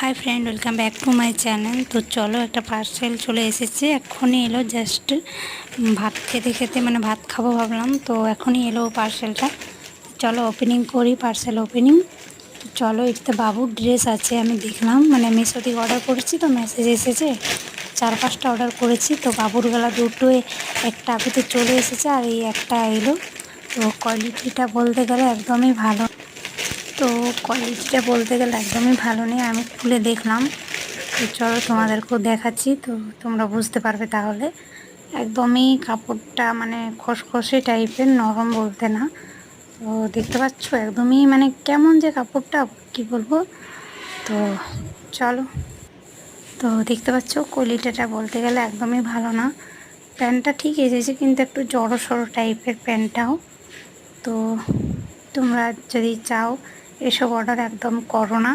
Hi friend, welcome back to my channel. তো চলো, একটা পার্সেল চলে এসেছে, এখনই এলো। জাস্ট ভাত খেতে খেতে মানে ভাত খাবো ভাবলাম, তো এখনই এলো পার্সেলটা। চলো ওপেনিং করি, পার্সেল ওপেনিং। তো চলো, এটাতে বাবুর ড্রেস আছে। আমি দেখলাম মানে মিশো থেকে অর্ডার করেছি, তো মেসেজ এসেছে 4-5টা অর্ডার করেছি। তো বাবুর বেলা দুটোই, একটা আগুতে চলে এসেছে আর এই একটা এলো। তো কোয়ালিটিটা বলতে গেলে একদমই ভালো। একদমই ভালো নেই। আমি খুলে দেখলাম, তো চলো তোমাদেরকেও দেখাচ্ছি, তো তোমরা বুঝতে পারবে তাহলে। একদমই কাপড়টা মানে খসখসে টাইপের, নরম বলতে না। তো দেখতে পাচ্ছ একদমই মানে কেমন যে কাপড়টা, কি বলবো। তো চলো, তো দেখতে পাচ্ছ কোয়ালিটিটা বলতে গেলে একদমই ভালো না। প্যান্টটা ঠিক এসেছে, কিন্তু একটু জড়ো সড়ো টাইপের প্যান্টটাও। তো তোমরা যদি চাও এসব অর্ডার একদম করো না,